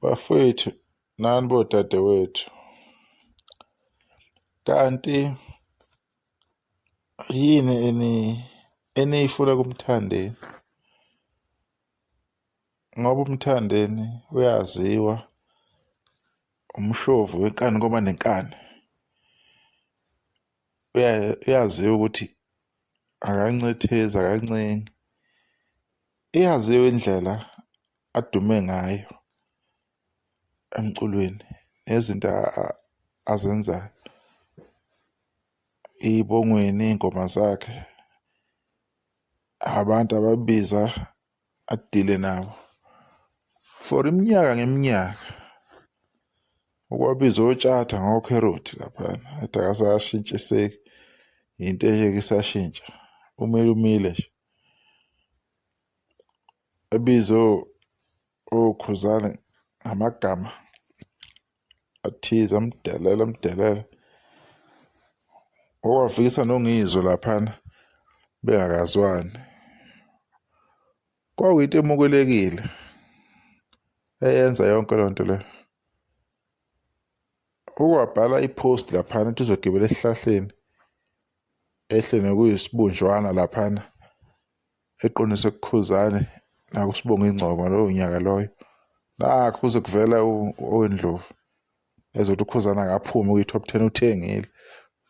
Bafowethu nani bodadewethu, kanti yini eniyifuna kumthandeni? Ngoba umthandeni uyaziwa, umshovu wenkani ngoba nenkani. Uyaziwa ukuthi akancethezi, akancengi. Iyaziwa indlela adume ngayo emculweni nezinto azenzayo ey'bongweni, iy'ngoma zakhe, abantu ababiza adile nabo for iminyaka ngeminyaka. Ukwabiza oTshatha ngoKherothi laphana, athi akasashintshiseki, yinto eyeke isashintsha, umile umile nje. Ebize oKhuzani ngamagama athize, amdelela. Okwafikisa noNgizwe laphana bengakazwani. Kwakuyinto emukelekile eyenza yonke leyo nto leyo. Ukwabhala ipost laphana ukuthi uzogibela esihlahleni ehlene kuyisibunjwana laphana eqonise kuKhuzani nakuSibonga Ingcobo lowo nyaka loyo. Nakho kuze kuvela oweNdlovu ezothi uKhuzani akaphumi kwi-top 10, uthengile,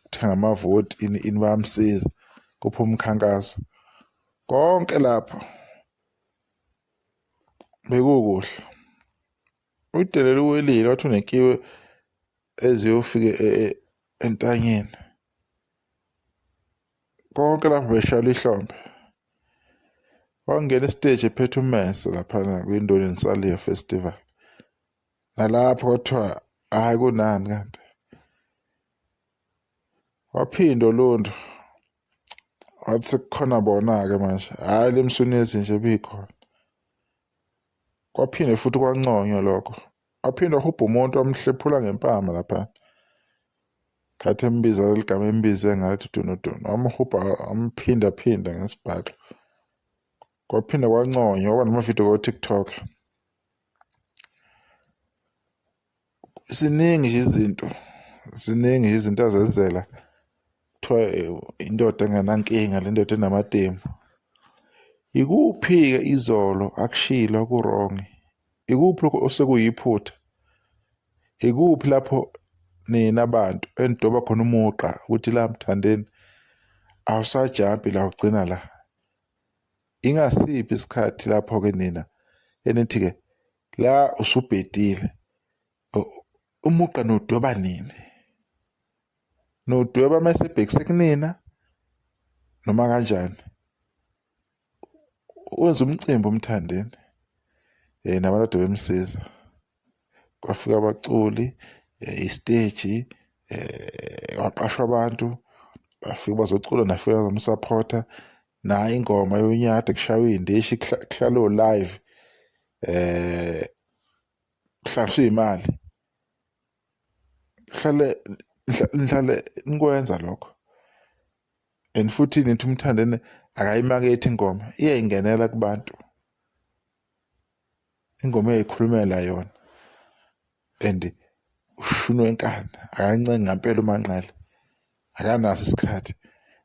uthenga amavoti, ini bayamsiza kuphuma umkhankaso. Konke lapho bekukuhle. Udelele uwelile, wathi unenkiwe eziyofika entanyeni. Konke lapho beshala ihlombe. Wangena isiteji ephethe uMense laphana kwindoni Nsaliya Festival. Nalapho kwathiwa hayi kunani kanti. Waphinda uLundu wathi sekukhona bona-ke manje, hhayi le msunizi nje bikhona. Kwaphinde futhi kwanconywa lokho. Waphinde wahubha umuntu wamhlephula ngempama lapha. Khathi embiza leligama embize ngathi Dunudunu. Wamhubha wamphinda ngesibhaxo. Kwaphinda kwanconywa, kwaba namavidiyo ko-TikTok. Ziningi izinto azenzela. Kuthiwa indoda engenankinga, le ndoda enamatemu. Ikuphi-ke izolo akushilo kurongi? Ikuphi lokho osekuyiphutha? Ikuphi lapho nina abantu enidoba khona umugqa ukuthi la mthandeni awusajampi la ugcina la? Ingasiphi isikhathi lapho-ke nina enithi-ke la usubhedile umugqa nodweba nini? Nodweba mesebhekise kunina noma kanjani? Wenza umcimbi umthandeni nabantu ade bemsiza. Kwafika abaculi, isiteji, waqashwa abantu bafika bazocula nafika bazomsupport-a. Nayo ingoma yonyaka kushaywa iy'ndishi kuhlalwa live, kuhlanganiswa iy'mali. Nihlale nikwenza lokho. And futhi nithi umthandeni akayimakethi ingoma, iyayingenela kubantu. Ingoma eyayikhulumela yona. And ushunu wenkani, akancengi ngampela uManqele. Akanaso isikhathi.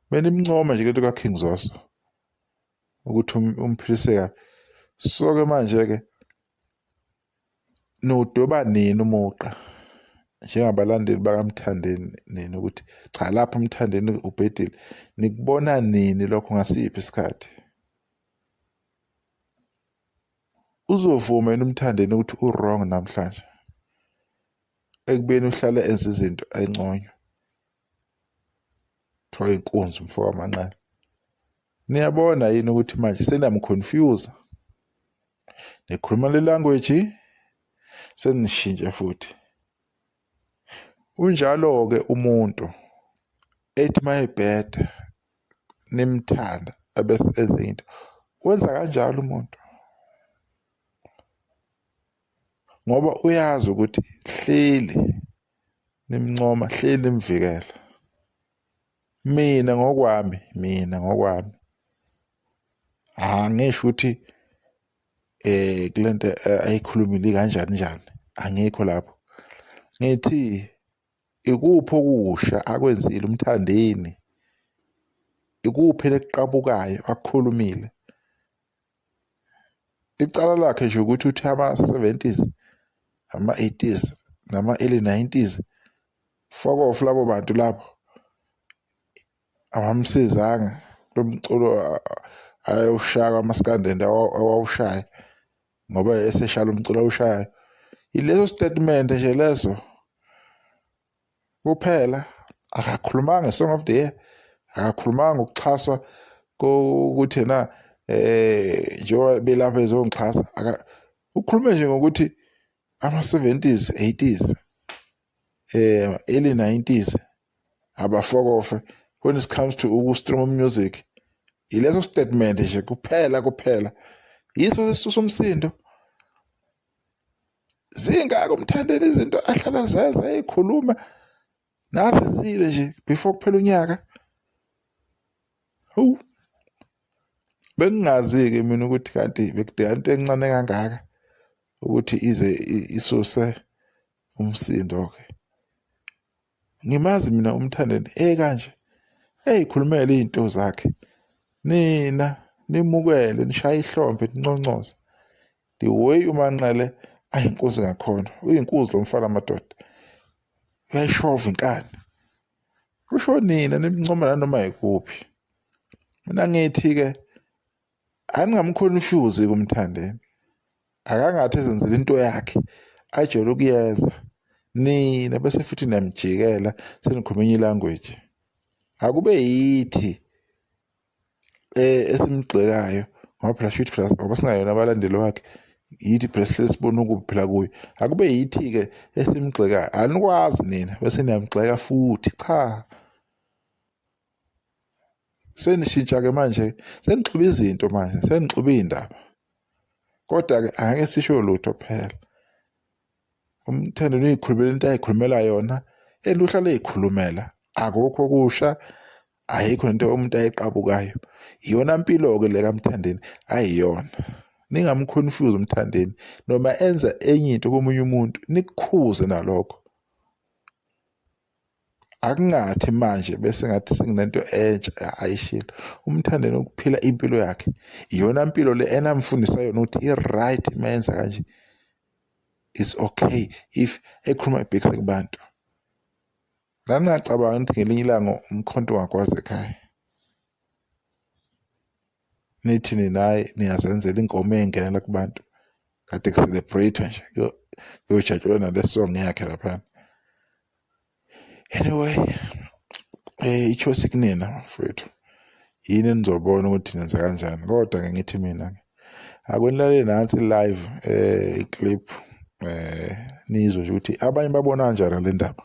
Kumele imncoma nje lento kaKing Zoso ukuthi umphilise kabi. So-ke manje-ke nodweba nini umugqa njengabalandeli bakamthandeni nini ukuthi cha lapho umthandeni ubhedile, nikubona nini lokho ngasiphi isikhathi? Uzovuma yini umthandeni ukuthi u-wrong namhlanje ekubeni uhlale enza izinto enconywa? Kuthiwa inkunzi umfowabo Manqele. Niyabona yini ukuthi manje seniyamconfuse? Nikhuluma le language senishintsha futhi. Unjalo-ke umuntu ethi mayebheda nimthanda abese enze into, wenza kanjalo umuntu ngoba uyazi ukuthi hleli nimncoma, hleli nimvikela. Mina ngokwami angisho ukuthi kulento ayikhulumile kanjani. angikho lapho. Ngithi ikuphi okusha akwenzile uMthandeni, ikuphi lekuqabukayo akukhulumile. Icala lakhe nje ukuthi uthi ama-70s, ama-80s nama-early 90s fuck off labo bantu labo abamsizanga lo mculo ayewushaya amaskandenda awawushaya ngoba eseshala umculo awushayayo. Ileso statement nje leso kuphela, akakhulumanga nge-Song of the Year, akakhulumanga ukuxhaswa kokuthi na njengoba belapha ezongixhasa. Ukhulume nje ngokuthi ama-70s, 80s, early 90s abafokofe when it comes to ukustreama music. Ileso statement nje kuphela yiso sisusa umsindo. Zingaka uMthandeni izinto ahlala zaza eyikhuluma nathi zile nje before kuphela unyaka. Bengingazi-ke mina ukuthi kanti bekudingeka into encane kangaka ukuthi ize isuse umsindo-ke. Ngimazi mina uMthandeni kanje eyikhulumela iy'nto zakhe, nina nimukele nishaye ihlombe ninconcoze. The way uManqele ayinkunzi ngakhona, uyinkunzi lo mfana madoda, uyayishova inkani. Kusho nina nimncoma nanoma yikuphi. Mina ngithi-ke aningamconfuse kuMthandeni, akangathi ezenzela into yakhe ajwayele ukuyenza. Nina bese futhi niyamjikela senikhuluma enye ilanguage. Akube yithi esimgxekayo ngoba phela shuthi phela ngoba singayona abalandeli wakhe, yithi phela sihlezi sibona ukubi phela kuyo. Akube yithi-ke esimgxekayo, anikwazi nina bese niyamgxeka futhi. Cha, senishintsha-ke manje, senixuba izinto manje, senixuba iy'ndaba. Kodwa-ke angeke sisho lutho phela. uMthandeni uyikhulumela into ayikhulumela yona, uhlala eyikhulumela, akukho okusha, ayikho nento umuntu ayiqabukayo. Iyona mpilo-ke le kaMthandeni, ayiyona. Ningamconfuse uMthandeni, noma enza enye into komunye umuntu nikukhuze nalokho. Akungathi manje bese ngathi senginento entsha ayishilo. uMthandeni ukuphila impilo yakhe, iyona mpilo le enamfundisa yona ukuthi i-right mayenza kanje. It's okay if ekhuluma ibhekise kubantu. Nangingacabanga ukuthi ngelinye ilanga umkhonto ungakwazi ekhaya, nithi ninaye niyazenzela inkomo engenela kubantu kade ku-celebrate nje kuyojatshulwa nale song yakhe laphana. Anyway, i-choice kunina mfowethu, yini enizobona ukuthi nenza kanjani. Kodwa-ke ngithi mina akwenilaleli nansi live i-clip nizwe nje ukuthi abanye babona kanjani le ndaba.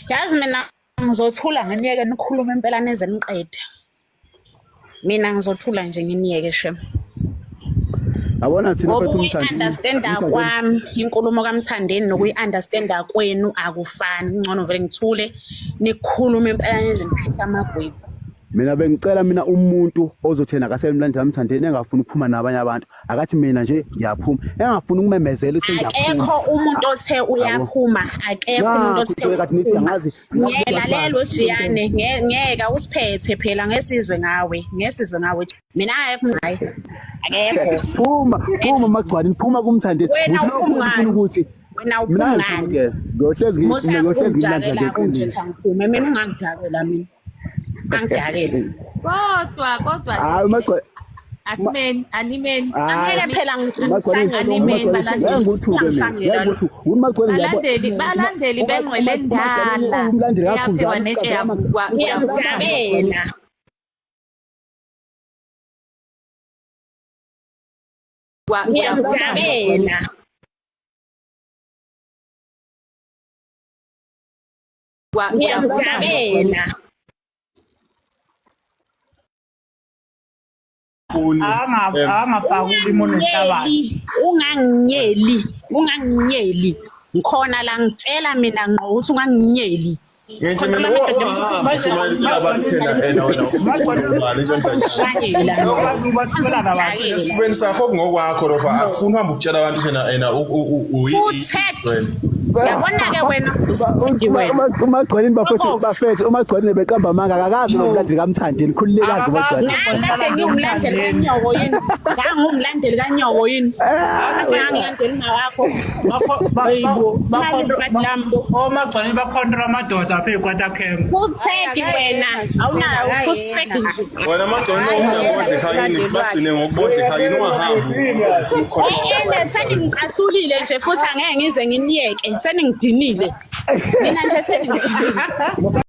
Yazi mina ngizothula nginiyeke nikhulume impela neze niqede. Mina ngizothula nje nginiyeke shem. Yabona thina phethu uMthandeni. Understanda kwami inkulumo kaMthandeni nokuyi-understanda kwenu akufani. Ngcono vele ngithule nikhulume impela neze niphihla amagwebu. Mina bengicela umuntu ozothena akaselimlandela uMthandeni engafuni ukuphuma nabanye abantu. Akathi mina nje ngiyaphuma. Engafuni ukumemezela ukuthi ngiyaphuma. Akekho umuntu othe uyaphuma, akekho umuntu othe kathi nithi angazi. Ngiyalalelwa Jiyane, ngeke usiphethe phela ngesizwe ngawe mina hayi akekho. Phuma magcwani niphuma kuMthandeni. Ufuna ukuthi wena uphungani ngohlezi ngimlandela kunje ngiphume mina ungangidakela mina. Angidakela. Kodwa hayi magcwani asimeni animeni angeke phela ngihlangane animeni balandeli bengqwele ndala yaphiwa netshe yavukwa ngiyakudabela angafakuli imono nhlabathi unganginyeli ngikhona la ngitshela mina ngqo ukuthi unganginyeli ngithi mina mashumayela abantu thina wena bathula nabantu esibeni sakho ngokwakho lapha akufuni uhambe ukutshela abantu thina Yabona-ke wena usifundi wena. Umagcwaleni bafethu umagcwaleni beqamba amanga akakazi nomlandeli kaMthandeni khululekazi umagcwaleni. Ngikade ngiwumlandeli kaNyobo yini? Ngangumlandeli kaNyobo yini? Ngangilandeli mawakho. omagcwaleni bakhontra amadoda apha eKwaTakhema. Kutheki wena. Awunayo ukuseki nje. wena amagcwaleni ungabodla ekhayini bagcine ngokubodla ekhayini ungahambi Seningcasulile nje futhi angeke ngize nginiyeke. Seningidinile. Mina nje seningidinile.